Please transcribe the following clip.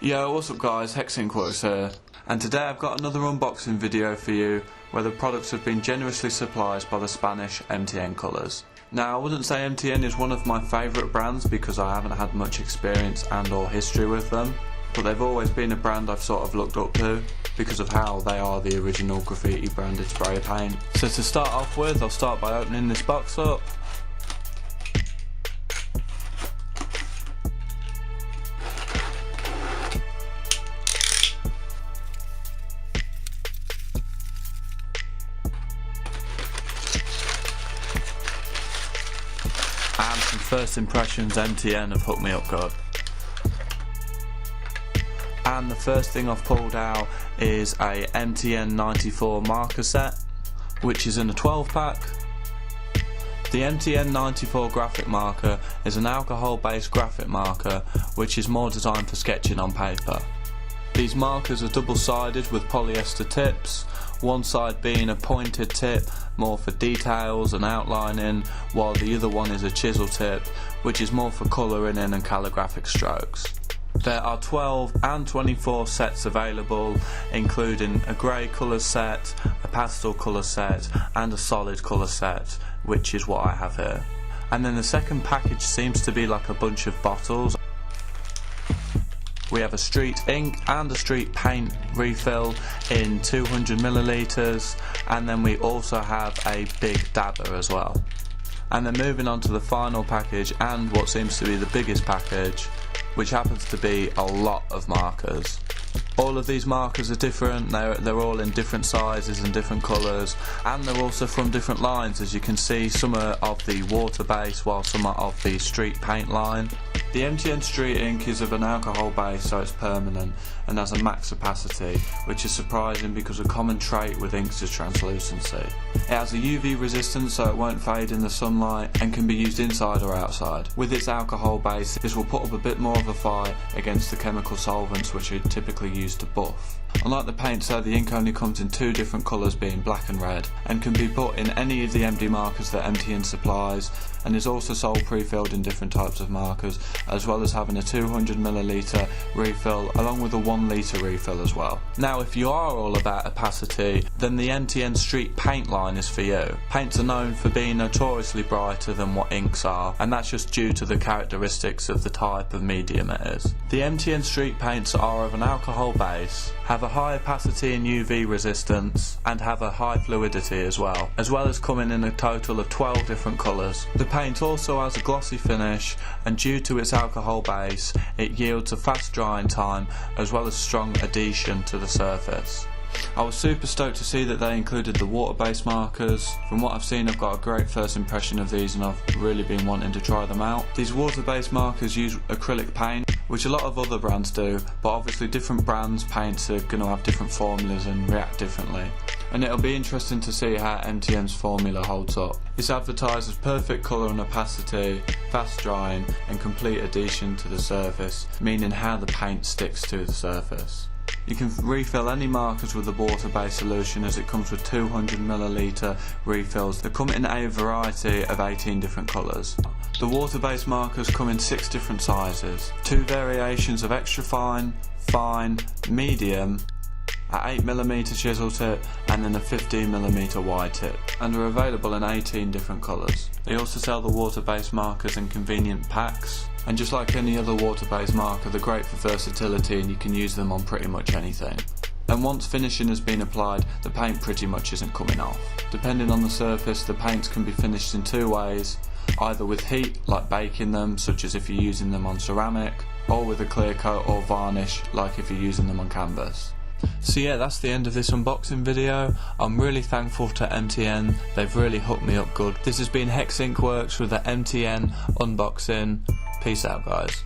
Yo, what's up guys, HexxInkworks here, and today I've got another unboxing video for you where the products have been generously supplied by the Spanish MTN colours. Now I wouldn't say MTN is one of my favourite brands because I haven't had much experience and or history with them, but they've always been a brand I've sort of looked up to because of how they are the original graffiti branded spray paint. So to start off with, I'll start by opening this box up. And some first impressions, MTN have hooked me up good. And the first thing I've pulled out is a MTN 94 marker set, which is in a 12 pack. The MTN 94 graphic marker is an alcohol based graphic marker which is more designed for sketching on paper. These markers are double sided with polyester tips, one side being a pointed tip more for details and outlining, while the other one is a chisel tip which is more for colouring in and calligraphic strokes. There are 12 and 24 sets available, including a grey colour set, a pastel colour set and a solid colour set, which is what I have here. And then the second package seems to be like a bunch of bottles. We have a street ink and a street paint refill in 200ml, and then we also have a big dabber as well. And then moving on to the final package and what seems to be the biggest package, which happens to be a lot of markers. All of these markers are different, they're all in different sizes and different colours, and they're also from different lines. As you can see, some are of the water base while some are of the street paint line. The MTN Street Ink is of an alcohol base, so it's permanent and has a max opacity, which is surprising because a common trait with inks is translucency. It has a UV resistance, so it won't fade in the sunlight and can be used inside or outside. With its alcohol base, this will put up a bit more of a fight against the chemical solvents which are typically used to buff. Unlike the paints though, the ink only comes in two different colours, being black and red, and can be put in any of the MD markers that MTN supplies, and is also sold pre-filled in different types of markers, as well as having a 200ml refill along with a 1 litre refill as well. Now if you are all about opacity, then the MTN Street Paint line is for you. Paints are known for being notoriously brighter than what inks are, and that's just due to the characteristics of the type of medium it is. The MTN Street Paints are of an alcohol base, have a high opacity and UV resistance, and have a high fluidity as well as coming in a total of 12 different colours. The paint also has a glossy finish, and due to its alcohol base, it yields a fast drying time as well as strong adhesion to the surface. I was super stoked to see that they included the water-based markers. From what I've seen, I've got a great first impression of these and I've really been wanting to try them out. These water-based markers use acrylic paint, which a lot of other brands do, but obviously different brands' paints are going to have different formulas and react differently. And it'll be interesting to see how MTN's formula holds up. It's advertised as perfect colour and opacity, fast drying and complete adhesion to the surface, meaning how the paint sticks to the surface. You can refill any markers with a water-based solution, as it comes with 200ml refills that come in a variety of 18 different colours. The water-based markers come in 6 different sizes, 2 variations of extra fine, fine, medium, a 8mm chisel tip and then a 15mm wide tip, and are available in 18 different colours. They also sell the water-based markers in convenient packs, and just like any other water-based marker, they're great for versatility and you can use them on pretty much anything. And once finishing has been applied, the paint pretty much isn't coming off. Depending on the surface, the paints can be finished in 2 ways, either with heat, like baking them, such as if you're using them on ceramic, or with a clear coat or varnish, like if you're using them on canvas. So yeah, that's the end of this unboxing video. I'm really thankful to MTN, they've really hooked me up good. This has been HexxInkworks with the MTN unboxing. Peace out guys.